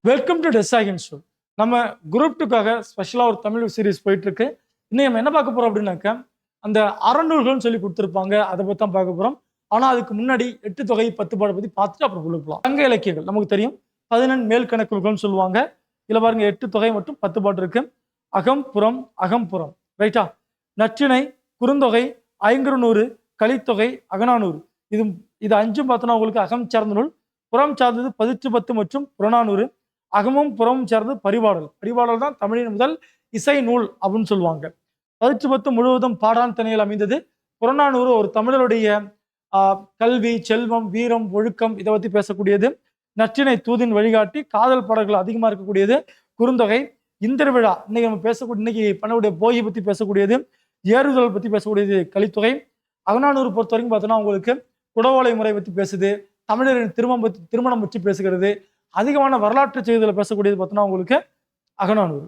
Welcome to டெஸ்டாகின் show. நம்ம group டூக்காக ஸ்பெஷலாக ஒரு தமிழ் சீரிஸ் போயிட்டு இருக்கு. இன்னும் நம்ம என்ன பார்க்க போறோம் அப்படின்னாக்க, அந்த அறநூல்கள்னு சொல்லி கொடுத்துருப்பாங்க, அதை பற்றி தான் பார்க்க போறோம். ஆனால் அதுக்கு முன்னாடி 8 தொகை 10 பாடை பற்றி பார்த்துட்டு அப்புறம் உள்ள போகலாம். சங்க இலக்கியங்கள் நமக்கு தெரியும், 14 மேல் கணக்குகள்னு சொல்லுவாங்க. இதில் பாருங்க 8 தொகை மற்றும் 10 பாட்டு இருக்கு. அகம் புறம் அகம் புறம், ரைட்டா? நற்றிணை, குறுந்தொகை, ஐங்குறுநூறு, கலித்தொகை, அகநானூறு. இது இது அஞ்சும் பார்த்தோன்னா உங்களுக்கு அகம் சார்ந்த நூல். புறம் சார்ந்தது 18 மற்றும் புறநானூறு. அகமும் புறமும் சேர்ந்து பரிபாடல். பரிபாடல் தான் தமிழின் முதல் இசை நூல் அப்படின்னு சொல்லுவாங்க. 18 முழுவதும் பாடான் திணையில் அமைந்தது. புறநானூறு ஒரு தமிழருடைய கல்வி, செல்வம், வீரம், ஒழுக்கம் இதை பற்றி பேசக்கூடியது. நற்றிணை தூதின் வழிகாட்டி, காதல் பாடல்கள் அதிகமாக இருக்கக்கூடியது. குறுந்தொகை, இந்திர விழா இன்னைக்கு நம்ம பேசக்கூடிய இன்னைக்கு பண்ணக்கூடிய போகி பற்றி பேசக்கூடியது. ஏறுதல் பற்றி பேசக்கூடியது கலித்தொகை. அகநானூறு பொறுத்த வரைக்கும் பார்த்தோன்னா உங்களுக்கு குடவோலை முறை பற்றி பேசுது. தமிழரின் திருமணம் பற்றி பேசுகிறது. அதிகமான வரலாற்று செய்திகளை பேசக்கூடியது பார்த்தோன்னா உங்களுக்கு அகநானூறு,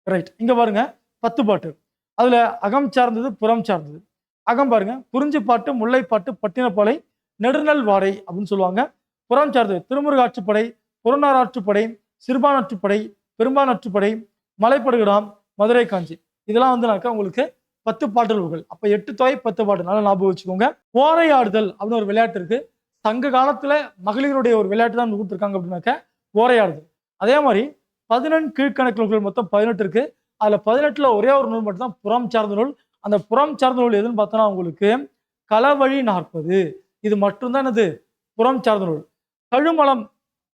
ரைட்? இங்க பாருங்க 10 பாட்டு. அதுல அகம் சார்ந்தது, புறம் சார்ந்தது. அகம் பாருங்க, குறிஞ்சி பாட்டு, முல்லைப்பாட்டு, பட்டினப்பாலை, நெடுநல் வாடை அப்படின்னு சொல்லுவாங்க. புறம் சார்ந்தது திருமுருகாற்றுப்படை, புறநாராற்றுப்படை, சிறுபானாற்றுப்படை, பெரும்பானாற்றுப்படை, மலைப்படுகடாம், மதுரை காஞ்சி. இதெல்லாம் வந்துனாக்கா உங்களுக்கு 10 பாடல்கள். அப்ப 8 தொகை 10 பாட்டு, நல்லா ஞாபகம் வச்சுக்கோங்க. ஓரையாடுதல் அப்படின்னு ஒரு விளையாட்டு இருக்கு. சங்க காலத்துல மகளிருடைய ஒரு விளையாட்டு தான் கொடுத்துருக்காங்க அப்படின்னாக்க ஓரையாடுதல். அதே மாதிரி 14 கீழ்கணக்கு நூல்கள் மொத்தம் 18 இருக்கு. அதுல 18ல ஒரே ஒரு நூல் மட்டும் தான் புறம் சார்ந்த நூல். அந்த புறம் சார்ந்த நூல் எதுன்னு பார்த்தோன்னா உங்களுக்கு களவழி 40. இது மட்டும்தான் இது புறம் சார்ந்த நூல். கழுமலம்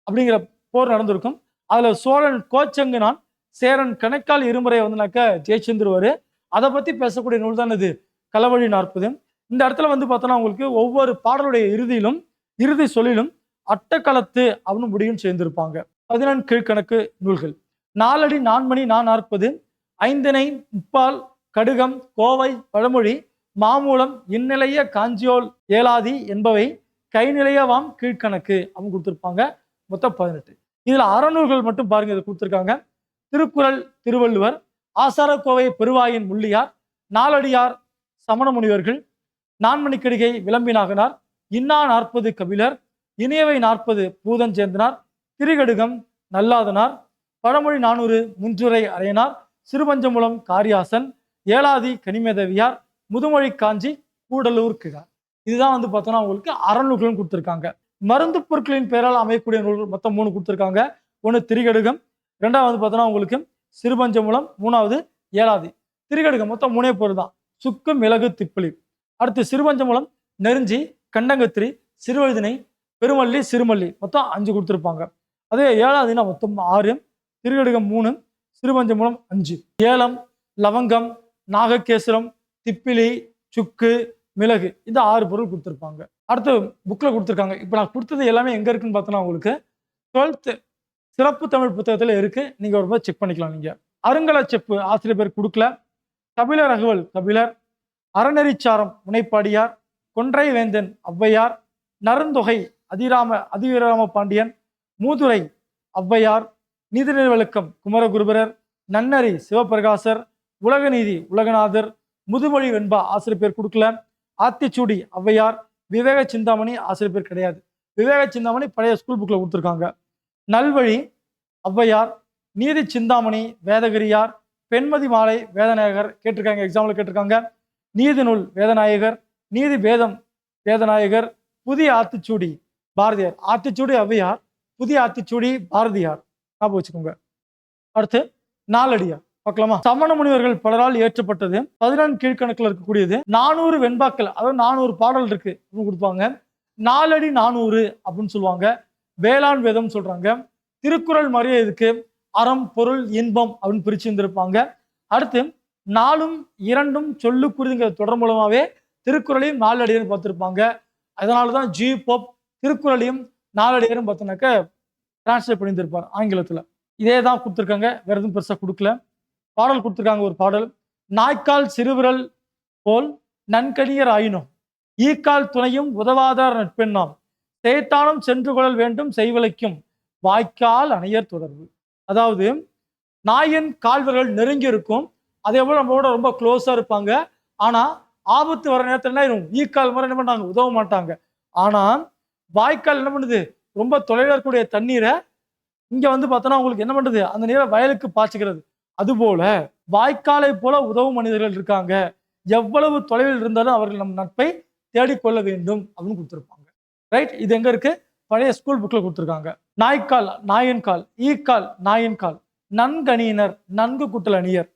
அப்படிங்கிற போர் நடந்திருக்கும். அதுல சோழன் கோச்செங்குனான், சேரன் கணைக்கால் இருமுறை வந்துனாக்க ஜெயச்சந்திருவாரு. அதை பத்தி பேசக்கூடிய நூல் தான் இது களவழி 40. இந்த இடத்துல வந்து பார்த்தோன்னா உங்களுக்கு ஒவ்வொரு பாடலுடைய இறுதி சொல்லிலும் அட்டக்களத்து அப்படின்னு முடியும் சேர்ந்திருப்பாங்க. 14 கீழ்கணக்கு நூல்கள். நாலடி நான்மணி 40, ஐந்திணை, முப்பால், கடுகம், கோவை, பழமொழி, மாமூலம், இந்நிலைய காஞ்சியோல், ஏலாதி என்பவை கைநிலையவாம் கீழ்கணக்கு அப்படின்னு கொடுத்துருப்பாங்க. மொத்தம் 18. இதுல அறநூல்கள் மட்டும் பாருங்க, இதை கொடுத்துருக்காங்க. திருக்குறள் திருவள்ளுவர், ஆசாரக்கோவை பெருவாயின் முள்ளியார், நாலடியார் சமண முனிவர்கள், நான்மணிக்கடிகை விளம்பினாகனார், இன்னா 40 கபிலர், இனியவை 40 பூதஞ்சேந்தனார், திரிகடுகம் நல்லாதனார், பழமொழி 400 முன்றுரை அரையனார், சிறுபஞ்சமுலம் காரியாசன், ஏலாதி கனிமேதவியார், முதுமொழி காஞ்சி கூடலூர் கிழார். இதுதான் வந்து பார்த்தோன்னா உங்களுக்கு அறநூல்கள் கொடுத்துருக்காங்க. மருந்து பொருட்களின் பெயரால் அமையக்கூடிய நூல்கள் மொத்தம் 3 கொடுத்துருக்காங்க. ஒன்று திரிகடுகம், ரெண்டாவது வந்து பார்த்தோன்னா உங்களுக்கு சிறுபஞ்சமுலம், மூணாவது ஏலாதி. திரிகடுகம் மொத்தம் 3 பொருள் தான். சுக்கு, மிளகு, திப்பிலி. அடுத்து சிறுபஞ்சமுலம், நெருஞ்சி, கண்டங்கத்திரி, சிறுவழுதினை, பெருமல்லி, சிறுமல்லி, மொத்தம் 5 கொடுத்துருப்பாங்க. அதே ஏழாவதுனா மொத்தம் 6, திருகடுகம் 3, சிறுபஞ்சமுலம் 5. ஏலம், லவங்கம், நாகக்கேசரம், திப்பிலி, சுக்கு, மிளகு, இந்த 6 பொருள் கொடுத்துருப்பாங்க. அடுத்து புக்ல கொடுத்துருக்காங்க. இப்போ நான் கொடுத்தது எல்லாமே எங்க இருக்குன்னு பார்த்தோன்னா உங்களுக்கு 12th சிறப்பு தமிழ் புத்தகத்துல இருக்கு. நீங்க ஒரு செக் பண்ணிக்கலாம். நீங்க அருங்கல செப்பு ஆசிரியர் பேர் கொடுக்கல. கபிலர் அகவல் கபிலர், அறநெறிச்சாரம் முனைப்பாடியார், கொன்றை வேந்தன் ஔவையார், நருந்தொகை அதிவீராம பாண்டியன், மூதுரை ஔவையார், நீதிநெறி விளக்கம் குமரகுருபரர், நன்னறி சிவபிரகாசர், உலகநீதி உலகநாதர், முதுமொழி வெண்பா ஆசிரியர் பேர் கொடுக்கல. ஆத்திச்சூடி ஔவையார், விவேக சிந்தாமணி ஆசிரியர் பேர் கிடையாது. விவேக சிந்தாமணி பழைய ஸ்கூல் புக்ல கொடுத்துருக்காங்க. நல்வழி ஔவையார், நீதி சிந்தாமணி வேதகிரியார், பெண்மதி மாலை வேதநாயகர் கேட்டிருக்காங்க, எக்ஸாம்பிள் கேட்டிருக்காங்க. நீதி நூல் வேதநாயகர், நீதி பேதம் வேதநாயகர், புதிய ஆத்திச்சூடி பாரதியார். ஆத்திச்சூடி ஔவையார், புதிய ஆத்திச்சூடி பாரதியார். ஞாபகம் வச்சுக்கோங்க. அடுத்து நாலடியார் பார்க்கலாமா? சமண முனிவர்கள் பலரால் ஏற்றப்பட்டது. 14 கீழ்கணக்கில் இருக்கக்கூடியது. 400 வெண்பாக்கள், அதாவது 400 பாடல் இருக்கு கொடுப்பாங்க. 4 அடி 400 அப்படின்னு சொல்லுவாங்க. வேளாண் வேதம் சொல்றாங்க. திருக்குறள் மாதிரியே இதுக்கு அறம், பொருள், இன்பம் அப்படின்னு பிரிச்சு இருந்திருப்பாங்க. அடுத்து 4ம் 2ம் சொல்லுக்குறிங்கிற தொடர் மூலமாவே திருக்குறளையும் 4 அடியாரும் பார்த்துருப்பாங்க. அதனாலதான் ஜி போப் திருக்குறளையும் 4 அடியாரும் பார்த்தோன்னாக்க டிரான்ஸ்லேட் பண்ணியிருந்திருப்பார் ஆங்கிலத்துல. இதே தான் கொடுத்துருக்காங்க, வேற எதுவும் பெருசா கொடுக்கல. பாடல் கொடுத்துருக்காங்க. ஒரு பாடல்: நாய்க்கால் சிறுவிரல் போல் நன்கணியர் ஆயினும், ஈக்கால் துணையும் உதவாதார் நட்பெண்ணாம், சேத்தானும் சென்று கொள்ளல் வேண்டும் செய்வலைக்கும், வாய்க்கால் அணையர் தொடர்பு. அதாவது நாயின் கால்விரல் நெருங்கி இருக்கும், அதே போல நம்மளோட ரொம்ப க்ளோஸா இருப்பாங்க. ஆனா ஆபத்து வர நேரத்தில் என்ன ஆயிரும், ஈக்கால் மாதிரி என்ன பண்ணாங்க, உதவ மாட்டாங்க. ஆனா வாய்க்கால் என்ன பண்ணுது, ரொம்ப தொலைவில் இருக்கக்கூடிய தண்ணீரை இங்க வந்து பார்த்தோன்னா உங்களுக்கு என்ன பண்றது அந்த நீரை வயலுக்கு பாய்ச்சுகிறது. அதுபோல வாய்க்காலை போல உதவும் மனிதர்கள் இருக்காங்க. எவ்வளவு தொலைவில் இருந்தாலும் அவர்கள் நம் நட்பை தேடிக்கொள்ள வேண்டும் அப்படின்னு கொடுத்துருப்பாங்க. ரைட், இது எங்க இருக்கு? பழைய ஸ்கூல் புக்ல கொடுத்துருக்காங்க. நாய்க்கால் நாயன்கால், ஈக்கால் நாயன்கால், நன்கணியினர் நன்கு குட்டல் அணியர்.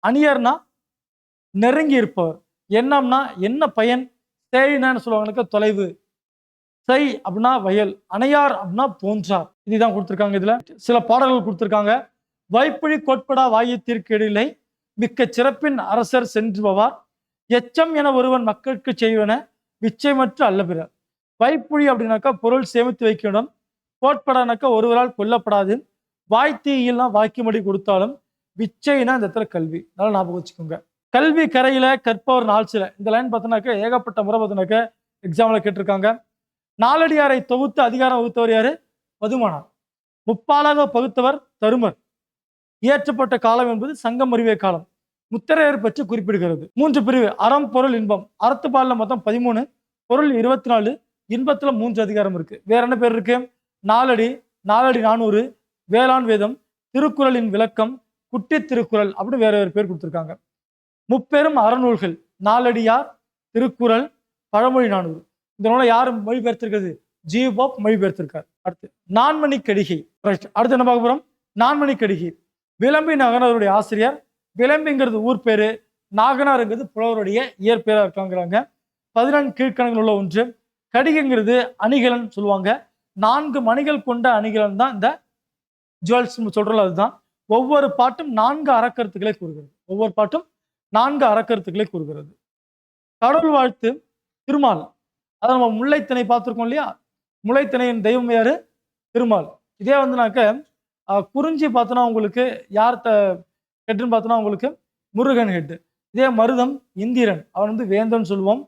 அணியர்னா நெருங்கி இருப்பவர். என்னம்னா என்ன பயன்? சேயினன்னு சொல்லுவாங்க தொலைவு. செய் அப்படின்னா வயல், அணையார் அப்படின்னா போன்றார். இதுதான் கொடுத்துருக்காங்க. இதுல சில பாடல்கள் கொடுத்துருக்காங்க. வைப்புழி கோட்படா வாயத்திற்கிடையிலை மிக்க சிறப்பின் அரசர் சென்றுபவார் எச்சம் என ஒருவன் மக்களுக்கு செய்வன விச்சயமற்று அல்ல பிற. வைப்புழி அப்படின்னாக்கா பொருள் சேமித்து வைக்கணும். கோட்படானாக்கா ஒருவரால் கொல்லப்படாது. வாய்த்தீயில்னா வாய்க்குமடி கொடுத்தாலும் விச்சைனா இந்த இடத்துல கல்வி. நல்லா ஞாபகம் வச்சுக்கோங்க. கல்வி கரையில கற்பவர் நாள் சில. இந்த லைன் பார்த்தோன்னாக்க ஏகப்பட்ட முறை பார்த்தோன்னாக்க எக்ஸாம்ல கேட்டிருக்காங்க. நாலடியாரை தொகுத்து அதிகாரம் வகுத்தவர் யாரு? பதுமனார். முப்பாலாக பகுத்தவர் தருமர். இயற்றப்பட்ட காலம் என்பது சங்கம் அறிவிய காலம். முத்திரையர் பற்றி குறிப்பிடுகிறது. 3 பிரிவு: அறம், பொருள், இன்பம். அறத்துப்பால்ல மொத்தம் 13, பொருள் 24, இன்பத்துல 3 அதிகாரம் இருக்கு. வேற என்ன பேர் இருக்கு? நாலடி, நாலடி 400, வேளாண் வேதம், திருக்குறளின் விளக்கம், குட்டி திருக்குறள் அப்படின்னு வேற வேறு பேர் கொடுத்துருக்காங்க. முப்பெரும் அறநூல்கள்: நாலடியார், திருக்குறள், பழமொழி 400. இந்த நூலை யார் மொழிபெயர்த்திருக்கிறது? ஜி.பாப் மொழிபெயர்த்திருக்கார். அடுத்து நான்மணி கடிகை. அடுத்து என்ன பார்க்க போறோம்? நான்மணி கடிகை. விளம்பி நாகனாருடைய ஆசிரியர். விளம்பிங்கிறது ஊர் பேரு, நாகனாருங்கிறது புலவருடைய இயற்பெயரா இருக்காங்கிறாங்க. 14 கீழ்கணக்கில் உள்ள ஒன்று. கடிகைங்கிறது அணிகலன் சொல்லுவாங்க. 4 மணிகள் கொண்ட அணிகலன் தான் இந்த ஜுவல்ஸ் சொல்றோம். அதுதான் ஒவ்வொரு பாட்டும் 4 அறக்கருத்துக்களை கூறுகிறது. ஒவ்வொரு பாட்டும் 4 அறக்கருத்துக்களை கூறுகிறது. கடவுள் வாழ்த்து திருமால். அதை நம்ம முல்லைத்திணை பார்த்துருக்கோம் இல்லையா? முல்லைத்திணையின் தெய்வம் யாரு? திருமால். இதே வந்துனாக்க குறிஞ்சி பார்த்தோன்னா உங்களுக்கு யார் ஹெட்னு பார்த்தோன்னா உங்களுக்கு முருகன் ஹெட். இதே மருதம் இந்திரன், அவன் வந்து வேந்தன் சொல்லுவோம்.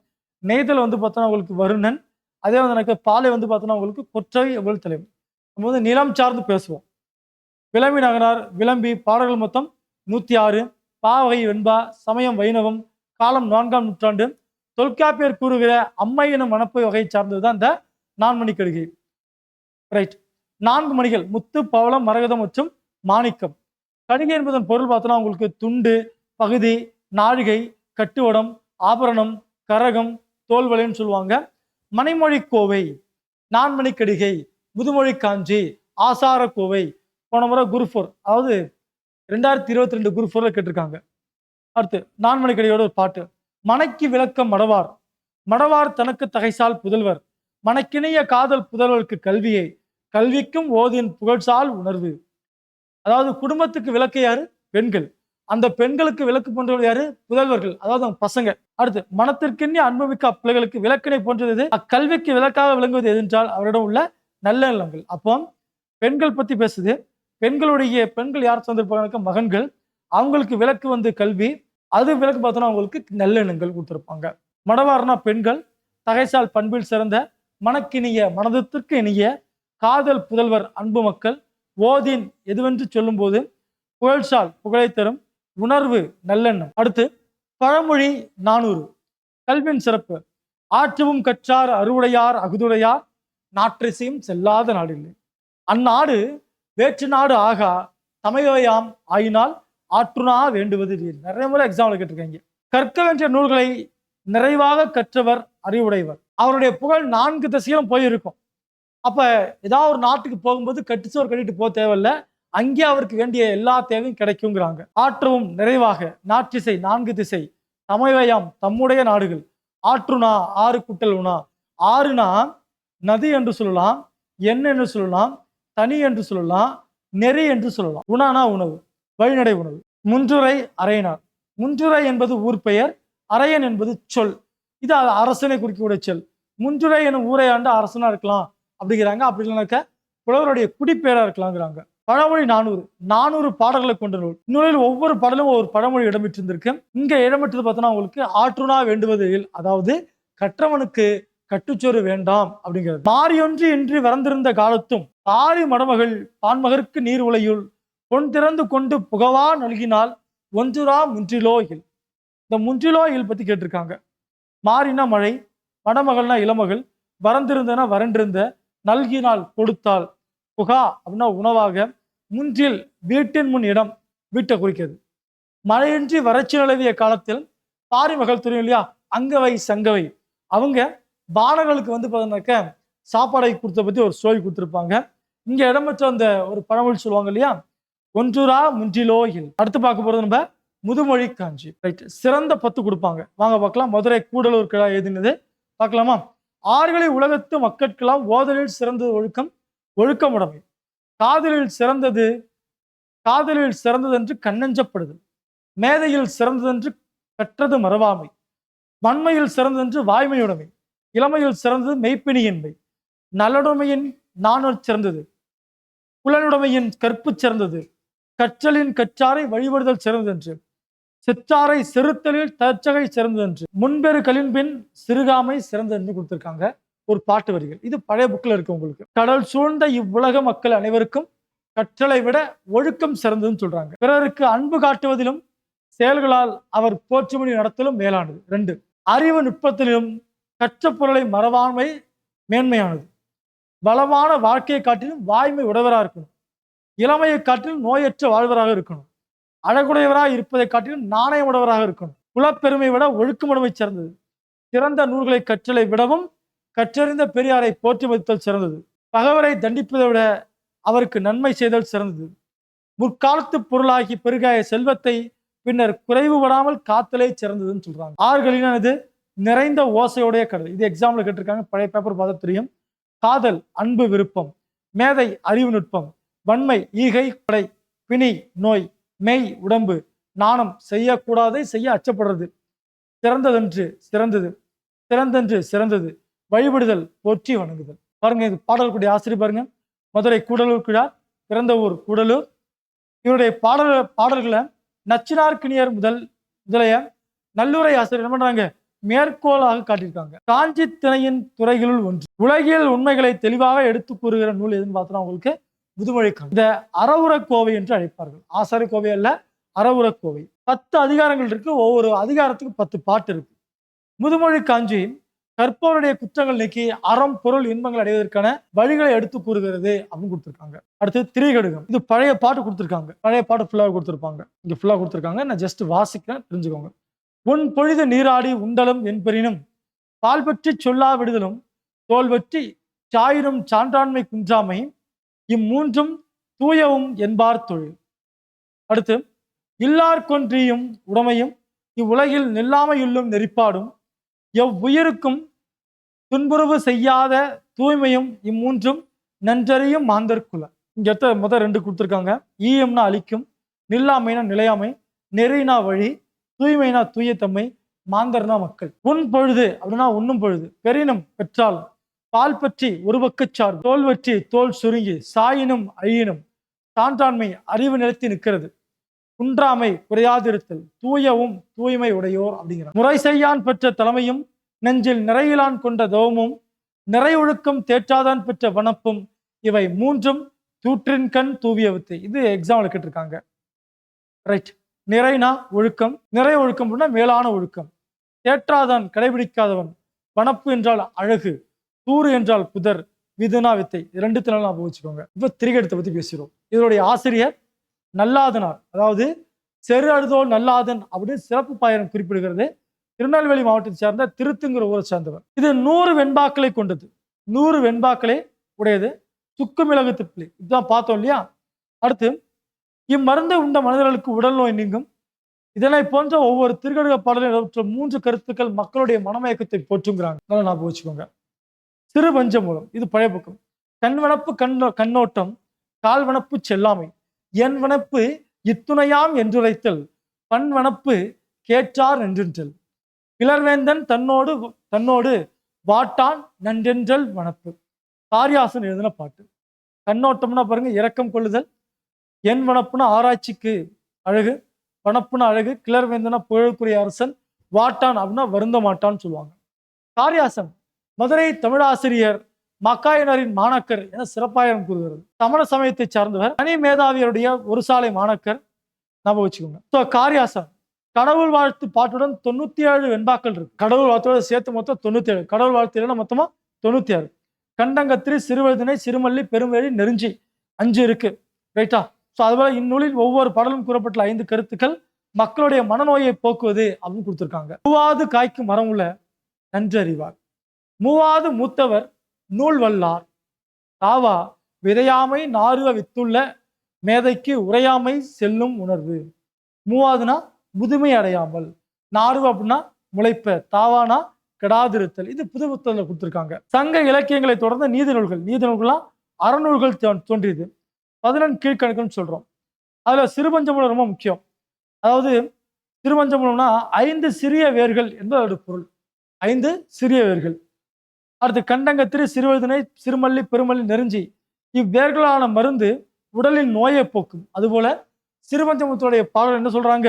நெய்தல் வந்து பார்த்தோன்னா உங்களுக்கு வருணன். அதே வந்து எனக்கு பாலை வந்து பார்த்தோன்னா உங்களுக்கு கொற்றவை எவ்வளவு தலைவன். நம்ம வந்து நிலம் சார்ந்து பேசுவோம். விளம்பி நகனார் விளம்பி பாடல்கள் மொத்தம் 106. பாவகை வெண்பா, சமயம் வைணவம், காலம் 4ஆம் நூற்றாண்டு. தொல்காப்பியர் கூறுகிற அம்மை எனும் மணப்பை வகையை சார்ந்ததுதான் இந்த நான்மணி கடிகை. ரைட், 4 மணிகள்: முத்து, பவளம், மரகதம் மற்றும் மாணிக்கம். கடிகை என்பதன் பொருள் பார்த்தோன்னா உங்களுக்கு துண்டு, பகுதி, நாழிகை, கட்டுவடம், ஆபரணம், கரகம், தோல்வளைன்னு சொல்லுவாங்க. மணிமொழி கோவை, நான்மணி கடிகை, முதுமொழி காஞ்சி, ஆசார கோவை. போன முறை குரூப் 4, அதாவது 2022 குரூப் 4ல கேட்டிருக்காங்க. அடுத்து நான்மணி கடிகையோட ஒரு பாட்டு. மனைக்கு விளக்கம் மடவார். மடவார் தனக்கு தகைசால் புதல்வர். மனக்கிணைய காதல் புதல்வருக்கு கல்வியை, கல்விக்கும் ஓதின் புகழ்சால் உணர்வு. அதாவது குடும்பத்துக்கு விளக்கு யாரு? பெண்கள். அந்த பெண்களுக்கு விளக்கு போன்றவர் யாரு? புதல்வர்கள், அதாவது அவங்க பசங்க. அடுத்து மனத்திற்கின்னே அன்புமிக்க அப்பிள்ளைகளுக்கு விளக்கினை போன்றது. அக்கல்விக்கு விளக்காக விளங்குவது எதென்றால் அவரிடம் உள்ள நல்ல எண்ணங்கள். அப்போ பெண்கள் பத்தி பேசுது. பெண்கள் யார் சேர்ந்திருப்பாங்க? மகன்கள். அவங்களுக்கு விளக்கு வந்து கல்வி. அது விளக்கு பார்த்தோன்னா அவங்களுக்கு நல்லெண்ணங்கள் கொடுத்துருப்பாங்க. மடவார்னா பெண்கள். தகைசால் பண்பில் சிறந்த, மனக்கினிய மனதத்திற்கு இனிய, காதல் புதல்வர் அன்பு மக்கள், ஓதின் எதுவென்று சொல்லும் போது, புகழ்சால் புகழை தரும், உணர்வு நல்லெண்ணம். அடுத்து பழமொழி 400. கல்வியின் சிறப்பு. ஆற்றவும் கற்றார் அறுவுடையார் அகுதுடையார் நாற்றிசையும் செல்லாத நாடில்லை. அந்நாடு வேற்று நாடு ஆகா தமையாம் ஆயினால் ஆற்றுனா வேண்டுவது. நிறைய முறை எக்ஸாம்ல கேட்டிருக்காங்க. கற்க வேண்டிய நூல்களை நிறைவாக கற்றவர் அறிவுடையவர். அவருடைய புகழ் 4 திசையிலும் போயிருக்கும். அப்ப ஏதாவது ஒரு நாட்டுக்கு போகும்போது கட்டிச்சோர் கட்டிட்டு போக தேவையில்ல, அங்கே அவருக்கு வேண்டிய எல்லா தேவையும் கிடைக்குங்கிறாங்க. ஆற்றவும் நிறைவாக, நாற்றிசை 4 திசை, தமையாம் தம்முடைய நாடுகள், ஆற்றுனா ஆறு குட்டல் உணா. ஆறுனா நதி என்று சொல்லலாம், எண் என்று சொல்லலாம், தனி என்று சொல்லலாம், நெறி என்று சொல்லலாம். உணானா உணவு, வழிநடை உணவு. முன்றுரை அரையனார். முன்றுரை என்பது ஊர் பெயர், அரையன் என்பது சொல். இது அரசனை குறிக்கக்கூடிய சொல். முன்றுரை எனும் ஊரை ஆண்டு அரசனா இருக்கலாம் அப்படிங்கிறாங்க. அப்படி இல்லைனாக்க புலவருடைய குடிப்பேரா இருக்கலாங்கிறாங்க. பழமொழி 400 பாடல்களை கொண்ட நூல். நூலில் ஒவ்வொரு பாடலும் ஒரு பழமொழி இடம்பெற்றிருந்திருக்கு. இங்க இடம்பெற்றது பார்த்தோன்னா உங்களுக்கு ஆற்றுனா வேண்டுவதில், அதாவது கற்றவனுக்கு கட்டுச்சோறு வேண்டாம் அப்படிங்கிறது. மாறியொன்று இன்றி வரந்திருந்த காலத்தும் ஆரி மடமகள் பான்மகருக்கு நீர் உலையுள் பொன் திறந்து கொண்டு புகவா நல்கினால் ஒன்றுரா முன்றிலோயில். இந்த முன்றிலோயில் பத்தி கேட்டிருக்காங்க. மாறினா மழை, மடமகள்னா இளமகள், வரந்திருந்தனா வறண்டிருந்த, நல்கினால் கொடுத்தால், புகா அப்படின்னா உணவாக, முன்றில் வீட்டின் முன் இடம், வீட்டை குறிக்கிறது. மழையின்றி வறட்சி நிலவிய காலத்தில் பாரி மகள் தெரியும் இல்லையா, அங்கவை சங்கவை அவங்க பானங்களுக்கு வந்து பார்த்தீங்கன்னாக்க சாப்பாடை கொடுத்த பத்தி ஒரு ஸ்டோரி கொடுத்துருப்பாங்க. இங்க இடம்பெற்ற அந்த ஒரு பழமொழி சொல்லுவாங்க இல்லையா, ஒன்றுரா முன்றிலோ இல். அடுத்து பார்க்க போறது நம்ம முதுமொழி காஞ்சி. ரைட், சிறந்த 10 கொடுப்பாங்க. வாங்க பார்க்கலாம். மதுரை கூடலூர் கிழா எழுதினது பார்க்கலாமா? ஆறுகளை உலகத்து மக்கட்கெல்லாம் ஓதலில் சிறந்தது ஒழுக்கம், ஒழுக்கமுடைமை. காதலில் சிறந்தது என்று கண்ணஞ்சப்படுது. மேதையில் சிறந்ததென்று கற்றது மறவாமை. வன்மையில் சிறந்ததென்று வாய்மையுடைமை. இளமையில் சிறந்தது மெய்ப்பினியின்மை. நல்லுடைமையின் நாணல் சிறந்தது. புலனுடைமையின் கற்பு சிறந்தது. கற்றலின் கற்றாரை வழிபடுதல் சிறந்ததென்று. சிற்றாரை செறுத்தலில் தற்சகை சிறந்ததென்று. முன்பெரு கலின்பின் சிறுகாமை சிறந்ததென்று கொடுத்திருக்காங்க. ஒரு பாட்டு வரிகள். இது பழைய புக்ல இருக்கு உங்களுக்கு. கடல் சூழ்ந்த இவ்வுலக மக்கள் அனைவருக்கும் கற்றலை விட ஒழுக்கம் சிறந்ததுன்னு சொல்றாங்க. பிறருக்கு அன்பு காட்டுவதிலும் செயல்களால் அவர் போற்றுமொழி நடத்தலும் மேலானது. 2, அறிவு நுட்பத்திலும் கற்ற பொருளை மறவாமை மேன்மையானது. வளமான வாழ்க்கையை காட்டிலும் வாய்மை உடையவராக இருக்கணும். இளமையை காட்டிலும் நோயற்ற வாழ்வராக இருக்கணும். அழகுடையவராக இருப்பதை காட்டிலும் நாணயம் உடையவராக இருக்கணும். குலப்பெருமை விட ஒழுக்கமுடைமை சிறந்தது. சிறந்த நூல்களை கற்றலை விடவும் கற்றறிந்த பெரியாரை போற்றி மதித்தல் சிறந்தது. பகைவரை தண்டிப்பதை விட அவருக்கு நன்மை செய்தல் சிறந்தது. முற்காலத்து பொருளாகி பெருகாய செல்வத்தை பின்னர் குறைவுபடாமல் காத்தலே சிறந்ததுன்னு சொல்றாங்க. ஆறுகளினது நிறைந்த ஓசையுடைய கடல். இது எக்ஸாம்ல கேட்டிருக்காங்க. பழைய பேப்பர் பார்த்தா தெரியும். காதல் அன்பு விருப்பம், மேதை அறிவு நுட்பம், வன்மை ஈகை கொடை, பிணி நோய், மெய் உடம்பு, நாணம் செய்யக்கூடாதை செய்ய அச்சப்படுறது, சிறந்ததென்று சிறந்தது, வழிபடுதல் போற்றி வணங்குதல். பாருங்க, இது பாடல்களுடைய ஆசிரியர் பாருங்க. மதுரை கூடலூர் கிழார், பிறந்த ஊர் கூடலூர். இவருடைய பாடல்களை நச்சினார்க்கினியர் முதலைய நல்லுரை ஆசிரியர் என்ன பண்றாங்க, மேற்கோளாக காட்டியிருக்காங்க. காஞ்சி திணையின் துறைகளுள் ஒன்று. உலகியல் உண்மைகளை தெளிவாக எடுத்து கூறுகிற நூல் எதுன்னு பார்த்தோம்னா உங்களுக்கு முதுமொழி காஞ்சி. இந்த அறவுரக்கோவை என்று அழைப்பார்கள். ஆசாரி கோவை அல்ல, அறவுரக்கோவை. 10 அதிகாரங்கள் இருக்கு. ஒவ்வொரு அதிகாரத்துக்கு 10 பாட்டு இருக்கு. முதுமொழி காஞ்சி கற்பவருடைய குற்றங்கள் நீக்கி அறம் பொருள் இன்பங்கள் அடைவதற்கான வழிகளை எடுத்து கூறுகிறது அப்படின்னு கொடுத்துருக்காங்க. அடுத்து திரிகடுகம். இது பழைய பாட்டு கொடுத்துருக்காங்க. பழைய பாட்டு ஃபுல்லாக கொடுத்துருப்பாங்க. இங்க ஃபுல்லாக கொடுத்துருக்காங்க. நான் ஜஸ்ட் வாசிக்கிறேன், தெரிஞ்சுக்கோங்க. உன் பொழுது நீராடி உண்டலும் என்பெறினும் பால் பற்றி சொல்லா விடுதலும் தோல் பற்றி சாயினும் சான்றாண்மை குன்றாமை இம்மூன்றும் தூயவும் என்பார் தொழில். அடுத்து இல்லார் கொன்றியும் உடமையும் இவ்வுலகில் நில்லாமையுள்ளும் நெறிப்பாடும் எவ்வுயிருக்கும் துன்புறவு செய்யாத தூய்மையும் இம்மூன்றும் நன்றறியும் மாந்தர்குல. இங்க முதல் 2 கொடுத்துருக்காங்க. ஈயம்னா அழிக்கும், நில்லாமைனா நிலையாமை, நெறினா வழி, தூய்மைனா தூயத்தன்மை, மாந்தர்னா மக்கள். உன் பொழுது அப்படின்னா உண்ணும் பொழுது, பெரினும் பெற்றால், பால் பற்றி ஒரு பக்கச்சார், தோல் பற்றி தோல் சுருங்கி, சாயினும் அழியினும் சான்றாண்மை அறிவு நிலைத்து நிற்கிறது, குன்றாமை குறையாதிருத்தல், தூயவும் தூய்மை உடையோர் அப்படிங்கிறார். முறை செய்யான் பெற்ற தலைமையும் நெஞ்சில் நிறையிலான் கொண்ட தவமும் நிறை ஒழுக்கம் தேற்றாதான் பெற்ற வனப்பும் இவை மூன்றும் தூற்றின் கண் தூவிய வித்தை. இது எக்ஸாம்பிள் கேட்டிருக்காங்க. ரைட். நிறைனா ஒழுக்கம், நிறை ஒழுக்கம் மேலான ஒழுக்கம், தேற்றாதான் கடைபிடிக்காதவன், வனப்பு என்றால் அழகு, தூறு என்றால் புதர், விதுனா வித்தை. 2 ஞாபகம் வச்சுக்கோங்க. இப்ப திரிகடுத்தை பத்தி பேசுகிறோம். இதனுடைய ஆசிரியர் நல்லாதனார், அதாவது செரு அழுதோல் நல்லாதன் அப்படின்னு சிறப்பு பாயிரம் குறிப்பிடுகிறது. திருநெல்வேலி மாவட்டத்தை சேர்ந்த திருத்துங்கிற ஊரை சேர்ந்தவர். இது 100 வெண்பாக்களை கொண்டது. 100 வெண்பாக்களை உடையது. சுக்கு மிளகு திப்பிலி இதுதான் பார்த்தோம் இல்லையா. அடுத்து இம்மருந்தை உண்ட மனிதர்களுக்கு உடல் நோய் நீங்கும். இதனை போன்ற ஒவ்வொரு திருக்கடுக பாடலில் 3 கருத்துக்கள் மக்களுடைய மனமயக்கத்தை போற்றுங்கிறாங்க. நல்லா ஞாபகம் வச்சுக்கோங்க. சிறு பஞ்ச மூலம். இது பழைய பக்கம். கண்வனப்பு கண்ணோட்டம், கால்வனப்பு செல்லாமை, என் வனப்பு இத்துணையாம் என்றுரைத்தல், பண்வனப்பு கேட்டார் என்றென்றல், கிளர்வேந்தன் தன்னோடு வாட்டான் நன்றென்றல் வனப்பு. காரியாசன் எழுதின பாட்டு. கண்ணோட்டம்னா பாருங்க இரக்கம் கொள்ளுதல், என் வனப்புனா ஆராய்ச்சிக்கு அழகு, வனப்புனா அழகு, கிளர்வேந்தனா புகழுக்குரிய அரசன், வாட்டான் அப்படின்னா வருந்த மாட்டான்னு சொல்லுவாங்க. காரியாசன் மதுரை தமிழாசிரியர் மக்காயினரின் மாணாக்கர் என சிறப்பாயிரம் கூறுகிறது. சமண சமயத்தை சார்ந்தவர், தனி மேதாவியருடைய ஒரு சாலை மாணாக்கர். ஞாபகம் வச்சுக்கோங்க. காரியாசன் கடவுள் வாழ்த்து பாட்டுடன் 97 வெண்பாக்கள் இருக்கு. கடவுள் வாழ்த்தோட சேர்த்து மொத்தம் 97. கடவுள் வாழ்த்து மொத்தமா 96. கண்டங்கத்திரி, சிறுவழுதினை, சிறுமல்லி, பெருவேலி, நெருஞ்சி 5 இருக்கு. ரைட்டா? ஸோ அதுபோல இந்நூலில் ஒவ்வொரு பாடலும் கூறப்பட்டுள்ள 5 கருத்துக்கள் மக்களுடைய மனநோயை போக்குவது அப்படின்னு கொடுத்திருக்காங்க. மூவாது காய்க்கும் மரம் உள்ள நன்றறிவார், மூவாது மூத்தவர் நூல் வல்லார், தாவா விதையாமை நாறுவ வித்துள்ள மேதைக்கு உரையாமை செல்லும் உணர்வு. மூவாதுனா முதுமை அடையாமல், நாறுவ அப்படின்னா முளைப்ப, தாவானா கெடாதிருத்தல். இது புது புத்தகத்தில் கொடுத்திருக்காங்க. சங்க இலக்கியங்களை தொடர்ந்து நீதி நூல்கள், நீதி நூல்கள்லாம் அறநூல்கள் தோன்றியது. 14 கீழ்கணக்குன்னு சொல்றோம். அதுல சிறுபஞ்சமூலம் ரொம்ப முக்கியம். அதாவது சிறுபஞ்சமூலம்னா 5 சிறிய வேர்கள் என்பது பொருள். 5 சிறிய வேர்கள். அடுத்து கண்டங்கத்திரி, சிறுவழுதினை, சிறுமல்லி, பெருமல்லி, நெருஞ்சி இவ்வேர்களான மருந்து உடலின் நோயை போக்கும். அதுபோல சிறுபஞ்சமூலத்துடைய பாடல் என்ன சொல்றாங்க?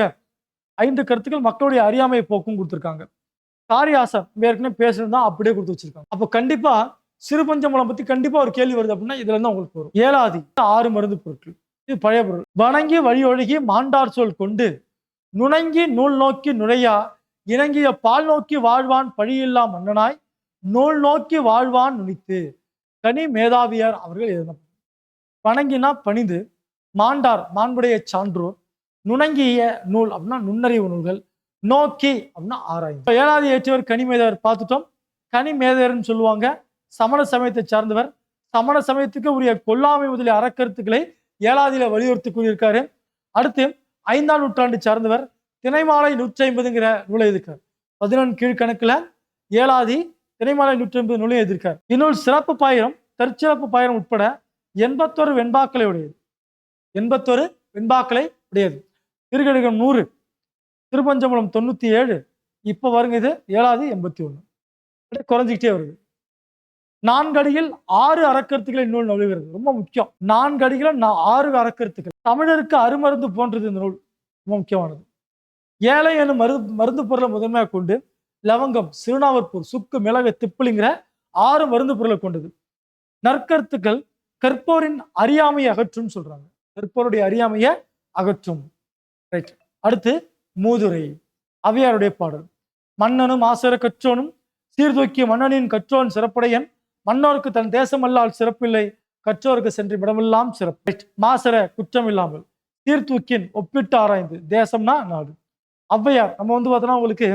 5 கருத்துக்கள் மக்களுடைய அறியாமையை போக்கும் கொடுத்திருக்காங்க. காரியாசம் ஏற்கனவே பேசுறது தான் அப்படியே கொடுத்து வச்சிருக்காங்க. அப்போ கண்டிப்பா சிறுபஞ்சமூலம் பத்தி கண்டிப்பா ஒரு கேள்வி வருது அப்படின்னா இதுல இருந்து உங்களுக்கு வரும். ஏலாதி 6 மருந்து பொருட்கள். இது பழைய பொருள். வணங்கி வழியொழுகி மாண்டார் சொல் கொண்டு நுணங்கி நூல் நோக்கி நுழையா இணங்கிய பால் நோக்கி வாழ்வான் பழியில்லா மன்னனாய் நூல் நோக்கி வாழ்வான் நுனித்து. கனி மேதாவியார் அவர்கள் எழுதின. வணங்கினா பணிந்து, மாண்டார் மாண்புடைய சான்றோர், நுணங்கிய நூல் அப்படின்னா நுண்ணறிவு நூல்கள், நோக்கி அப்படின்னா ஆராய்ந்து. ஏழாவது ஏற்றவர் கனிமேதவர் பார்த்துட்டோம். கனிமேதவர்னு சொல்லுவாங்க. சமண சமயத்தை சார்ந்தவர். சமண சமயத்துக்கு உரிய கொல்லாமை முதலிய அறக்கருத்துக்களை ஏழாதியில வலியுறுத்தி கூறியிருக்காரு. அடுத்து 5ஆம் நூற்றாண்டு சார்ந்தவர். திணைமாலை 150ங்கிற நூலை எதிர்க்கார். 11 கீழ்கணக்குல ஏழாதி திணைமாலை 150 நூலை எதிர்க்கார். இந்நூல் சிறப்பு பாயிரம், தற்சிறப்பு பாயிரம் உட்பட 81 வெண்பாக்களை உடையது. 81 வெண்பாக்களை உடையது. திருக்கடிகம் 100, திருப்பஞ்சமூலம் 97, இப்ப வருங்க இது ஏழாதி 81. குறைஞ்சிக்கிட்டே வருது. 4 அடியில் 6 அறக்கருத்துக்களை நூல் நழுவுகிறது. ரொம்ப முக்கியம். 4 அடிகள 6 அறக்கருத்துக்கள். தமிழருக்கு அருமருந்து போன்றது இந்த நூல். ரொம்ப முக்கியமானது. ஏழை எனும் மருந்து பொருளை முதன்மையாக கொண்டு லவங்கம், சிறுநாவற்பூர், சுக்கு, மிளகு, திப்பிலிங்கிற 6 மருந்து பொருளை கொண்டது. நற்கருத்துக்கள் கற்போரின் அறியாமையை அகற்றும் சொல்றாங்க. கற்போருடைய அறியாமையை அகற்றும். ரைட். அடுத்து மூதுரை, அவையாருடைய பாடல். மன்னனும் ஆசிர கற்றோனும் சீர்தூக்கிய மன்னனின் கற்றோன் சிறப்புடையன், மன்னோருக்கு தன் தேசமல்லால் சிறப்பில்லை, கற்றோருக்கு சென்று இடமெல்லாம் சிறப்பு. மாசர குற்றம் இல்லாமல், சீர்தூக்கின் ஒப்பிட்டு ஆராய்ந்து, தேசம்னா நாடு. ஔவையார் நம்ம பார்த்தோன்னா உங்களுக்கு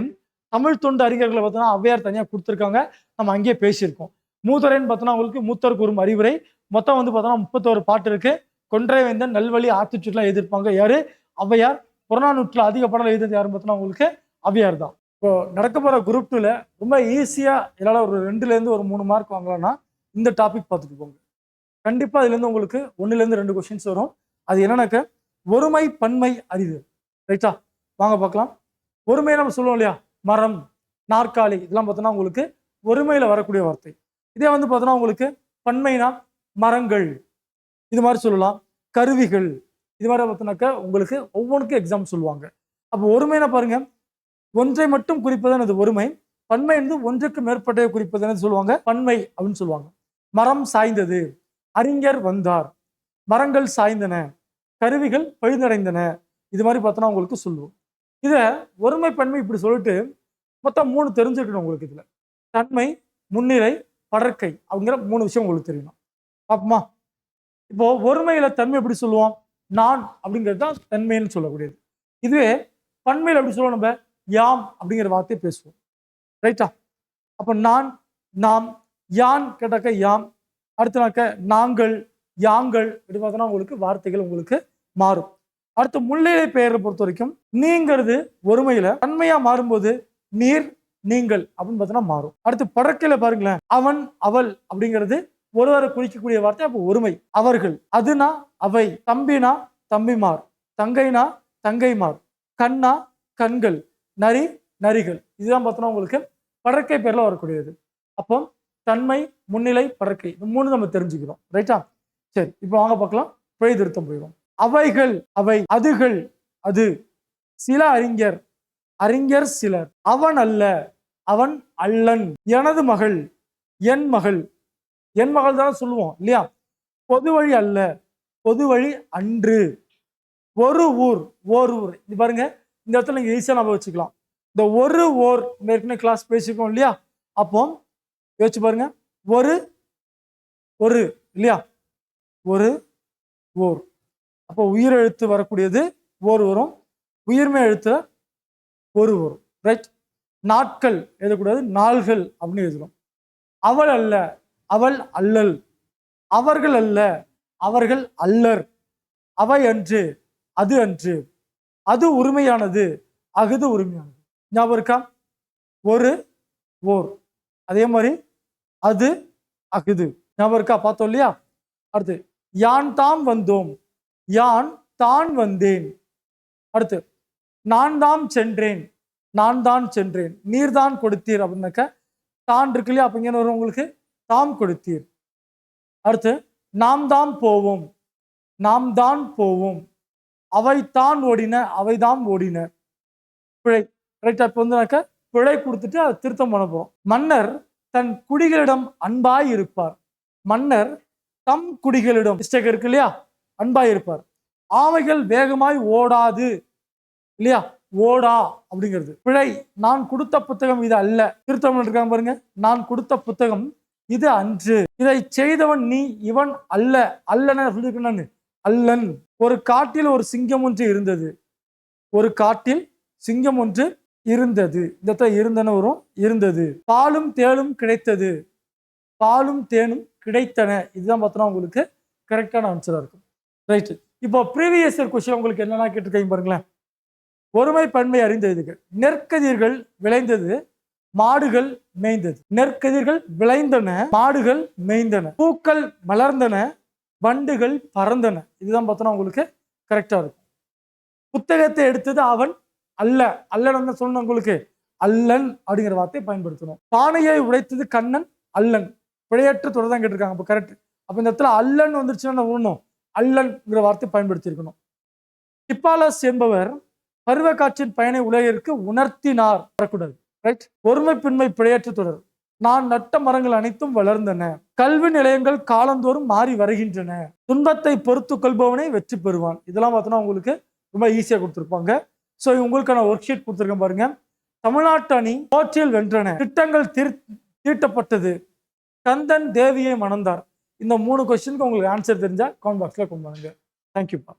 தமிழ் தொண்டு அறிஞர்களை பார்த்தோன்னா ஔவையார் தனியாக கொடுத்துருக்காங்க. நம்ம அங்கேயே பேசியிருக்கோம். மூதுரைன்னு பார்த்தோன்னா உங்களுக்கு மூத்தருக்கு ஒரு அறிவுரை. மொத்தம் பார்த்தோன்னா 31 பாட்டு இருக்கு. கொன்றை வேந்தன், நல்வழி, ஆத்துச்சுட்டுலாம் எழுதியிருப்பாங்க. யாரு? ஔவையார். புறநானூற்றில் அதிக பாடல் எழுதுறது யாருன்னு பார்த்தோன்னா உங்களுக்கு ஔவையார் தான். இப்போ நடக்க போகிற குரூப் 2ல ரொம்ப ஈஸியாக என்னால் ஒரு 2லேருந்து ஒரு 3 மார்க் வாங்கலாம்னா இந்த டாபிக் பார்த்துட்டு போங்க. கண்டிப்பாக இதுலேருந்து உங்களுக்கு 1லேருந்து 2 கொஸ்டின்ஸ் வரும். அது என்னன்னாக்க ஒருமை பன்மை அறிவு. ரைட்டா? வாங்க பார்க்கலாம். ஒருமை நம்ம சொல்லுவோம் இல்லையா, மரம், நாற்காலி, இதெல்லாம் பார்த்தோன்னா உங்களுக்கு ஒருமையில் வரக்கூடிய வார்த்தை. இதே பார்த்தோன்னா உங்களுக்கு பன்மைனா மரங்கள், இது மாதிரி சொல்லலாம். கருவிகள், இது மாதிரி பார்த்தோன்னாக்க உங்களுக்கு ஒவ்வொன்றுக்கும் எக்ஸாம் சொல்லுவாங்க. அப்போ ஒருமைனா பாருங்க, ஒன்றை மட்டும் குறிப்பதுன்னு அது ஒருமை. பன்மை ஒன்றுக்கு மேற்பட்ட குறிப்பதுன்னு சொல்லுவாங்க, பன்மை அப்படின்னு சொல்லுவாங்க. மரம் சாய்ந்தது, அறிஞர் வந்தார், மரங்கள் சாய்ந்தன, கருவிகள் பழுதடைந்தன, இது மாதிரி பார்த்தோன்னா உங்களுக்கு சொல்லுவோம். இதை ஒருமை பன்மை இப்படி சொல்லிட்டு மொத்தம் 3 தெரிஞ்சுக்கணும் உங்களுக்கு. இதுல தன்மை, முன்னிலை, படற்கை அப்படிங்கிற 3 விஷயம் உங்களுக்கு தெரியணும். பாப்போமா? இப்போ ஒருமையில தன்மை எப்படி சொல்லுவோம்? நான் அப்படிங்கிறது தான் தன்மைன்னு சொல்லக்கூடியது. இதுவே பன்மையில் எப்படி சொல்லுவோம்? நம்ம யாம் அப்படிங்கிற வார்த்தையை பேசுவோம். ரைட்டா? அப்போ நான், நாம், யான் கேட்டாக்க யாம், அடுத்தனாக்க நாங்கள், யாங்கள், இப்படி பார்த்தோன்னா உங்களுக்கு வார்த்தைகள் உங்களுக்கு மாறும். அடுத்து முன்னிலை பெயரை பொறுத்த வரைக்கும் நீங்கிறது ஒருமையில, தன்மையா மாறும்போது நீர், நீங்கள் அப்படின்னு பார்த்தோன்னா மாறும். அடுத்து படற்கையில பாருங்களேன், அவன், அவள் அப்படிங்கிறது ஒருவரை குறிக்கக்கூடிய வார்த்தை. அப்போ ஒருமை. அவர்கள், அதுனா அவை, தம்பினா தம்பிமார், தங்கைனா தங்கைமார், கண்ணா கண்கள், நரி நரிகள், இதுதான் பார்த்தோன்னா உங்களுக்கு படற்கை பேர்ல வரக்கூடியது. அப்போ தன்மை, முன்னிலை, படற்கை, இந்த 3 நம்ம தெரிஞ்சுக்கிறோம். ரைட்டா? சரி, இப்போ வாங்க பார்க்கலாம். பிழை திருத்தம் போயிடும். அவைகள், அவை, அதுகள், அது, சில அறிஞர், அறிஞர் சிலர், அவன் அல்ல, அவன் அல்லன், எனது மகள், என் மகள், என் மகள் தான் சொல்லுவோம் இல்லையா? பொது வழி அல்ல, பொது வழி அன்று, ஒரு ஊர், ஓர் ஊர். இது பாருங்க, இந்த இடத்துல நீங்க ஈஸியா நம்ம வச்சுக்கலாம். இந்த ஒரு ஓர் ஏற்கனவே கிளாஸ் பேசிருக்கோம் இல்லையா? அப்போ யோசிச்சு பாருங்க, ஒரு ஒரு இல்லையா, ஒரு ஓர். அப்போ உயிர் எழுத்து வரக்கூடியது ஓர் வரும், உயிர்மை எழுத்துல ஒரு வரும். ரைட். நாட்கள் எழுதக்கூடாது, நாள்கள் அப்படின்னு எழுதணும். அவள் அல்ல, அவள் அல்லல். அவர்கள் அல்ல, அவர்கள் அல்லர். அவை அன்று, அது அன்று. அது உரிமையானது, அகுது உரிமையானது. ஞாபகம் இருக்கா? ஒரு ஓர். அதே மாதிரி அது அகுது. ஞாபகம் இருக்கா? பார்த்தோம் இல்லையா? அடுத்து யான் தாம் வந்தோம், யான் தான் வந்தேன். அடுத்து நான் தாம் சென்றேன், நான் தான் சென்றேன். நீர்தான் கொடுத்தீர் அப்படின்னாக்க தான் இருக்கு இல்லையா? அப்ப இங்க வரும் உங்களுக்கு தாம் கொடுத்தீர். அடுத்து நாம் தான் போவோம், நாம் தான் போவோம். அவை தான் ஓடின, அவைதான் ஓடின. பிழை. ரைட்டா? இப்போ வந்துனாக்க பிழை கொடுத்துட்டு அதை திருத்தம் பண்ண போறோம். மன்னர் தன் குடிகளிடம் அன்பாய் இருப்பார். மன்னர் தம் குடிகளிடம் மிஸ்டேக் இருக்கு இல்லையா? அன்பாய் இருப்பார். ஆமைகள் வேகமாய் ஓடாது இல்லையா? ஓடா அப்படிங்கிறது பிழை. நான் கொடுத்த புத்தகம் இது அல்ல. திருத்தம் இருக்காங்க பாருங்க. நான் கொடுத்த புத்தகம் இது அன்று. இதை செய்தவன் நீ, இவன் அல்ல. அல்லன சொல்லிருக்கேன் அல்லன். ஒரு காட்டில் ஒரு சிங்கம் ஒன்று இருந்தது. ஒரு காட்டில் சிங்கம் ஒன்று இருந்தது. இந்த இருந்தன வரும், இருந்தது. பாலும் தேனும் கிடைத்தது, பாலும் தேனும் கிடைத்தன. இதுதான் பார்த்தோன்னா உங்களுக்கு கரெக்டான ஆன்சரா இருக்கும். ரைட்டு. இப்போ ப்ரீவியஸ் இயர் கொஸ்டின் உங்களுக்கு என்னென்ன கேட்டிருக்கீங்க பாருங்களேன். ஒருமை பன்மை அறிந்ததுக்கு நெற்கதிர்கள் விளைந்தது, மாடுகள் மேய்ந்தது. நெற்கதிர்கள் விளைந்தன, மாடுகள் மேய்ந்தன. பூக்கள் மலர்ந்தன, வண்டுகள் பறந்தன. இதுதான் பார்த்தோன்னா உங்களுக்கு கரெக்டா இருக்கும். புத்தகத்தை எடுத்தது அவன் அல்ல. அல்லன்னு சொன்ன உங்களுக்கு அல்லன் அப்படிங்கிற வார்த்தையை பயன்படுத்தணும். பானையை உடைத்தது கண்ணன் அல்லன். பிழையற்ற தொடர் தான் கேட்டிருக்காங்க. அப்போ கரெக்ட். அப்போ இந்த இடத்துல அல்லன் வந்துருச்சுன்னா ஒண்ணும் அல்லன்ங்கிற வார்த்தை பயன்படுத்தி இருக்கணும். ஹிப்பாலஸ் என்பவர் பருவ காற்றின் பயனை உலகிற்கு உணர்த்தினார். வரக்கூடாது. ரைட். ஒருமை பின்மை பிழையற்ற தொடர். நான் நட்ட மரங்கள் அனைத்தும் வளர்ந்தன. கல்வி நிலையங்கள் காலந்தோறும் மாறி வருகின்றன. துன்பத்தை பொறுத்து கொள்பவனே வெற்றி பெறுவான். இதெல்லாம் பார்த்தோன்னா உங்களுக்கு ரொம்ப ஈஸியா கொடுத்துருப்பாங்க. ஸோ உங்களுக்கான ஒர்க் ஷீட் கொடுத்துருக்கேன் பாருங்க. தமிழ்நாட்டு அணி போட்டியில் வென்றன. திட்டங்கள் தீட்டப்பட்டது. கந்தன் தேவியை மணந்தார். இந்த 3 கொஸ்டினுக்கு உங்களுக்கு ஆன்சர் தெரிஞ்சா கமெண்ட் பாக்ஸ்ல கொண்டு வாங்க. தேங்க்யூப்பா.